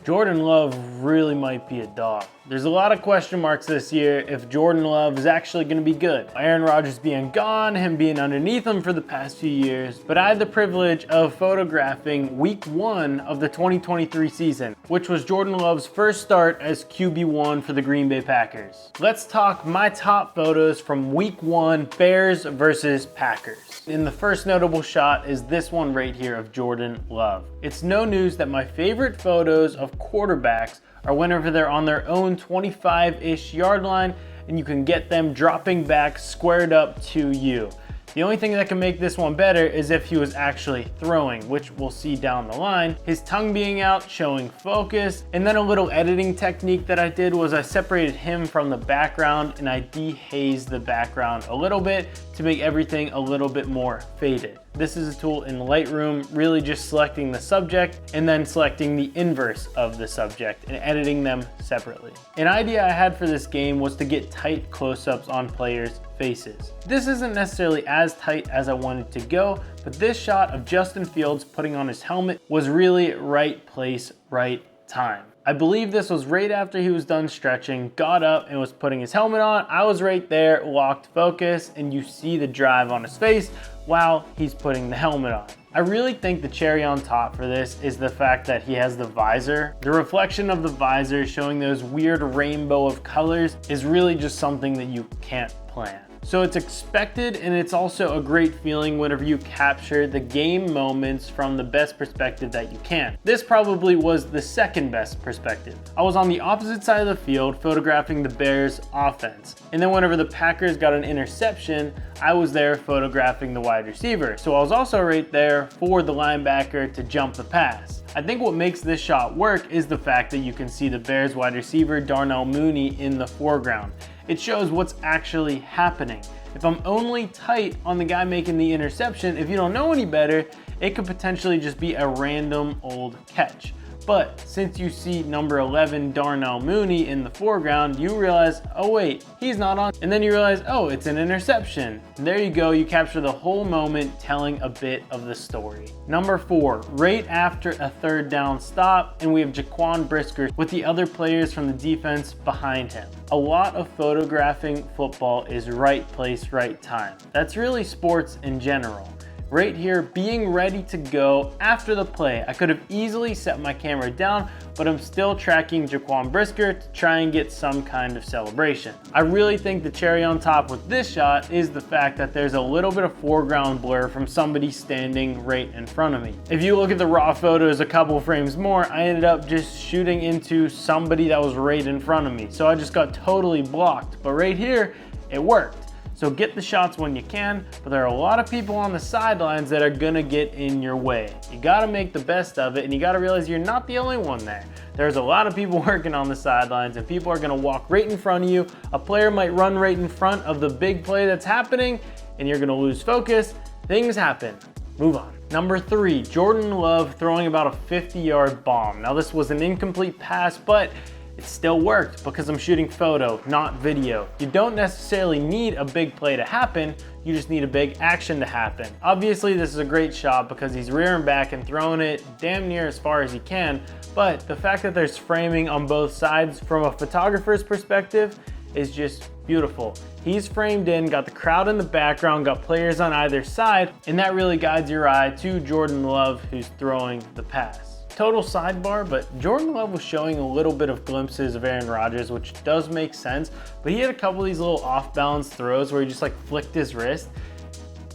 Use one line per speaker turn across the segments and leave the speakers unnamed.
Jordan Love really might be a dog. There's a lot of question marks this year if Jordan Love is actually going to be good. Aaron Rodgers being gone, him being underneath him for the past few years, but I had the privilege of photographing week 1 of the 2023 season, which was Jordan Love's first start as QB1 for the Green Bay Packers. Let's talk my top photos from week 1, Bears versus Packers. And the first notable shot is this one right here of Jordan Love. It's no news that my favorite photos of quarterbacks are whenever they're on their own 25-ish yard line and you can get them dropping back squared up to you. The only thing that can make this one better is if he was actually throwing, which we'll see down the line. His tongue being out, showing focus. And then a little editing technique that I did was I separated him from the background and I dehazed the background a little bit to make everything a little bit more faded. This is a tool in Lightroom, really just selecting the subject and then selecting the inverse of the subject and editing them separately. An idea I had for this game was to get tight close-ups on players' faces. This isn't necessarily as tight as I wanted to go, but this shot of Justin Fields putting on his helmet was really right place, right time. I believe this was right after he was done stretching, got up and was putting his helmet on. I was right there, locked focus, and you see the drive on his face while he's putting the helmet on. I really think the cherry on top for this is the fact that he has the visor. The reflection of the visor showing those weird rainbow of colors is really just something that you can't plan. So it's expected, and it's also a great feeling whenever you capture the game moments from the best perspective that you can. This probably was the second best perspective. I was on the opposite side of the field photographing the Bears offense. And then whenever the Packers got an interception, I was there photographing the wide receiver. So I was also right there for the linebacker to jump the pass. I think what makes this shot work is the fact that you can see the Bears wide receiver Darnell Mooney in the foreground. It shows what's actually happening. If I'm only tight on the guy making the interception, if you don't know any better, it could potentially just be a random old catch. But since you see number 11 Darnell Mooney in the foreground, you realize, oh wait, he's not on. And then you realize, oh, it's an interception. And there you go, you capture the whole moment telling a bit of the story. Number 4, right after a third down stop, and we have Jaquan Brisker with the other players from the defense behind him. A lot of photographing football is right place, right time. That's really sports in general. Right here, being ready to go after the play. I could have easily set my camera down, but I'm still tracking Jaquan Brisker to try and get some kind of celebration. I really think the cherry on top with this shot is the fact that there's a little bit of foreground blur from somebody standing right in front of me. If you look at the raw photos a couple frames more, I ended up just shooting into somebody that was right in front of me. So I just got totally blocked, but right here, it worked. So get the shots when you can, but there are a lot of people on the sidelines that are gonna get in your way. You gotta make the best of it, and you gotta realize you're not the only one there. There's a lot of people working on the sidelines, and people are gonna walk right in front of you. A player might run right in front of the big play that's happening, and you're gonna lose focus. Things happen. Move on. Number 3, Jordan Love throwing about a 50-yard bomb. Now this was an incomplete pass, but it still worked because I'm shooting photo, not video. You don't necessarily need a big play to happen, you just need a big action to happen. Obviously this is a great shot because he's rearing back and throwing it damn near as far as he can, but the fact that there's framing on both sides from a photographer's perspective is just beautiful. He's framed in, got the crowd in the background, got players on either side, and that really guides your eye to Jordan Love who's throwing the pass. Total sidebar, but Jordan Love was showing a little bit of glimpses of Aaron Rodgers, which does make sense, but he had a couple of these little off-balance throws where he just like flicked his wrist.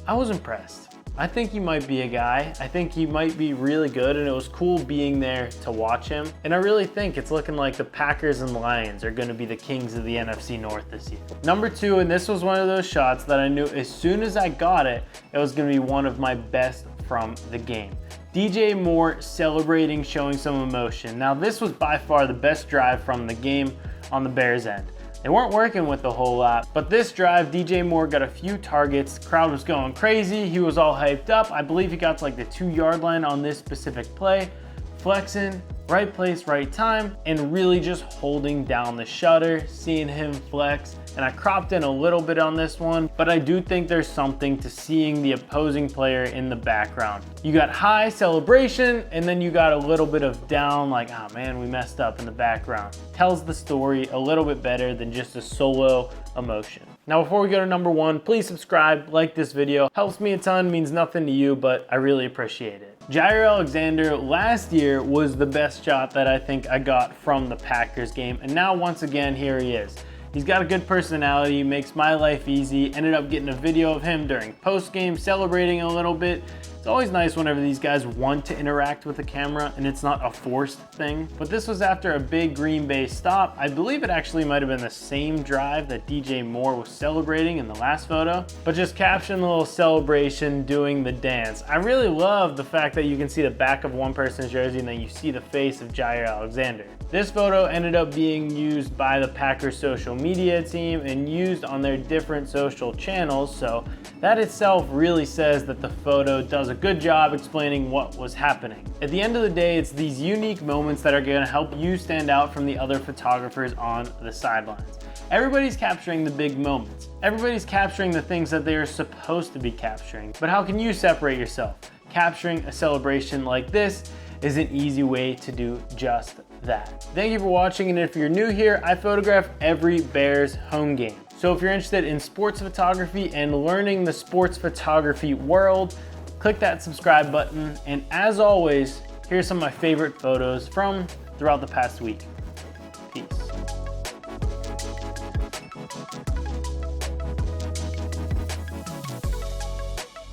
I was impressed. I think he might be a guy. I think he might be really good, and it was cool being there to watch him. And I really think it's looking like the Packers and Lions are gonna be the kings of the NFC North this year. Number 2, and this was one of those shots that I knew as soon as I got it, it was gonna be one of my best from the game. DJ Moore celebrating, showing some emotion. Now this was by far the best drive from the game on the Bears end. They weren't working with a whole lot, but this drive, DJ Moore got a few targets. Crowd was going crazy. He was all hyped up. I believe he got to like the 2-yard line on this specific play, flexing, right place, right time, and really just holding down the shutter, seeing him flex. And I cropped in a little bit on this one, but I do think there's something to seeing the opposing player in the background. You got high celebration, and then you got a little bit of down, like, oh man, we messed up in the background. Tells the story a little bit better than just a solo emotion. Now, before we go to number one, please subscribe, like this video. Helps me a ton, means nothing to you, but I really appreciate it. Jaire Alexander last year was the best shot that I think I got from the Packers game, and now once again, here he is. He's got a good personality, makes my life easy. Ended up getting a video of him during post-game, celebrating a little bit. It's always nice whenever these guys want to interact with the camera and it's not a forced thing. But this was after a big Green Bay stop. I believe it actually might have been the same drive that DJ Moore was celebrating in the last photo, but just caption the little celebration doing the dance. I really love the fact that you can see the back of one person's jersey and then you see the face of Jaire Alexander. This photo ended up being used by the Packers social media team and used on their different social channels, so that itself really says that the photo does a good job explaining what was happening. At the end of the day, it's these unique moments that are going to help you stand out from the other photographers on the sidelines. Everybody's capturing the big moments. Everybody's capturing the things that they are supposed to be capturing. But how can you separate yourself? Capturing a celebration like this is an easy way to do just that. Thank you for watching, and if you're new here, I photograph every Bears home game. So if you're interested in sports photography and learning the sports photography world, click that subscribe button. And as always, here's some of my favorite photos from throughout the past week.